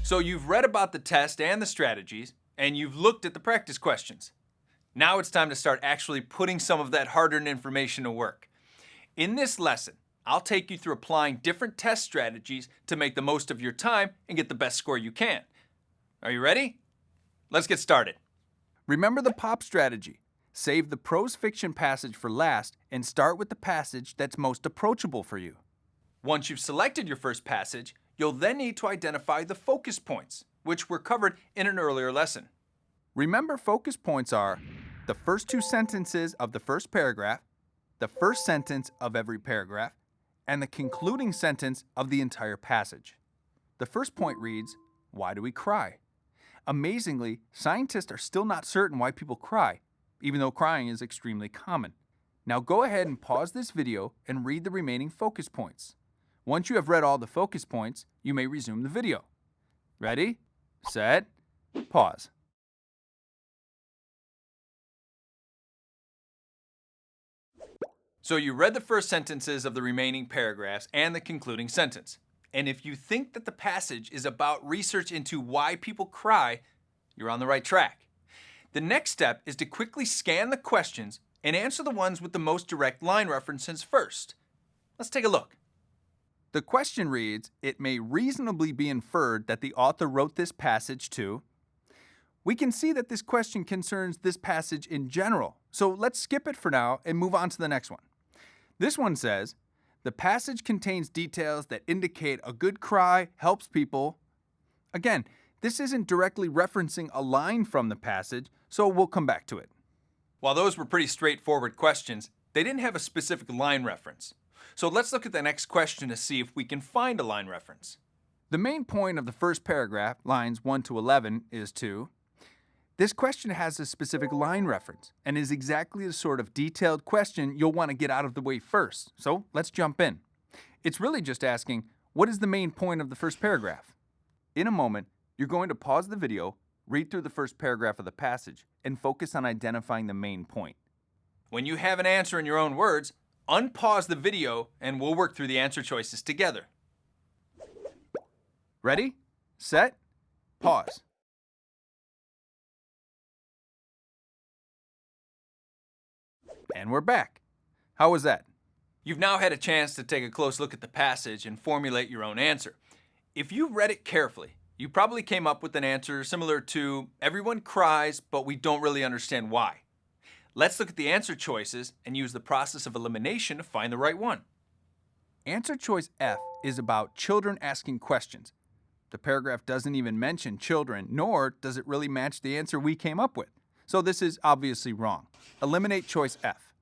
So you've read about the test and the strategies, and you've looked at the practice questions. Now it's time to start actually putting some of that hard-earned information to work. In this lesson, I'll take you through applying different test strategies to make the most of your time and get the best score you can. Are you ready? Let's get started. Remember the POP strategy. Save the prose fiction passage for last and start with the passage that's most approachable for you. Once you've selected your first passage, you'll then need to identify the focus points, which were covered in an earlier lesson. Remember, focus points are the first two sentences of the first paragraph, the first sentence of every paragraph, and the concluding sentence of the entire passage. The first point reads, "Why do we cry?" Amazingly, scientists are still not certain why people cry, even though crying is extremely common. Now go ahead and pause this video and read the remaining focus points. Once you have read all the focus points, you may resume the video. Ready, set, pause. So you read the first sentences of the remaining paragraphs and the concluding sentence. And if you think that the passage is about research into why people cry, you're on the right track. The next step is to quickly scan the questions and answer the ones with the most direct line references first. Let's take a look. The question reads, "It may reasonably be inferred that the author wrote this passage to..." We can see that this question concerns this passage in general, so let's skip it for now and move on to the next one. This one says, "The passage contains details that indicate a good cry helps people." Again, this isn't directly referencing a line from the passage, so we'll come back to it. While those were pretty straightforward questions, they didn't have a specific line reference. So let's look at the next question to see if we can find a line reference. The main point of the first paragraph, lines 1 to 11, is to... This question has a specific line reference and is exactly the sort of detailed question you'll want to get out of the way first. So let's jump in. It's really just asking, what is the main point of the first paragraph? In a moment, you're going to pause the video, read through the first paragraph of the passage, and focus on identifying the main point. When you have an answer in your own words, unpause the video and we'll work through the answer choices together. Ready, set, pause. And we're back. How was that? You've now had a chance to take a close look at the passage and formulate your own answer. If you read it carefully, you probably came up with an answer similar to, "Everyone cries, but we don't really understand why." Let's look at the answer choices and use the process of elimination to find the right one. Answer choice F is about children asking questions. The paragraph doesn't even mention children, nor does it really match the answer we came up with. So this is obviously wrong. Eliminate choice F.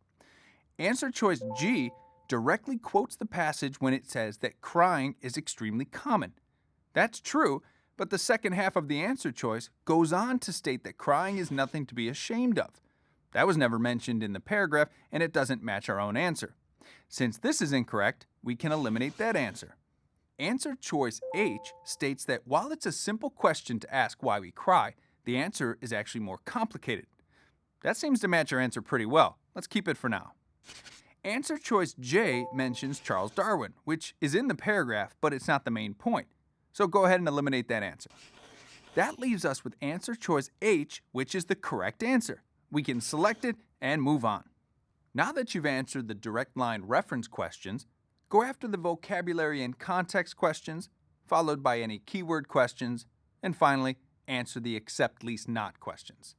Answer choice G directly quotes the passage when it says that crying is extremely common. That's true, but the second half of the answer choice goes on to state that crying is nothing to be ashamed of. That was never mentioned in the paragraph, and it doesn't match our own answer. Since this is incorrect, we can eliminate that answer. Answer choice H states that while it's a simple question to ask why we cry, the answer is actually more complicated. That seems to match our answer pretty well. Let's keep it for now. Answer choice J mentions Charles Darwin, which is in the paragraph, but it's not the main point. So go ahead and eliminate that answer. That leaves us with answer choice H, which is the correct answer. We can select it and move on. Now that you've answered the direct line reference questions, go after the vocabulary and context questions, followed by any keyword questions, and finally, answer the accept least not questions.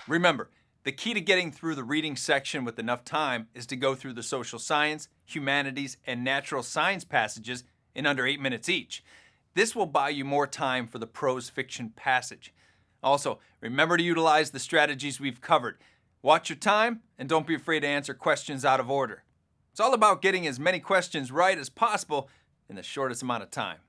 Remember, the key to getting through the reading section with enough time is to go through the social science, humanities, and natural science passages in under 8 minutes each. This will buy you more time for the prose fiction passage. Also, remember to utilize the strategies we've covered. Watch your time and don't be afraid to answer questions out of order. It's all about getting as many questions right as possible in the shortest amount of time.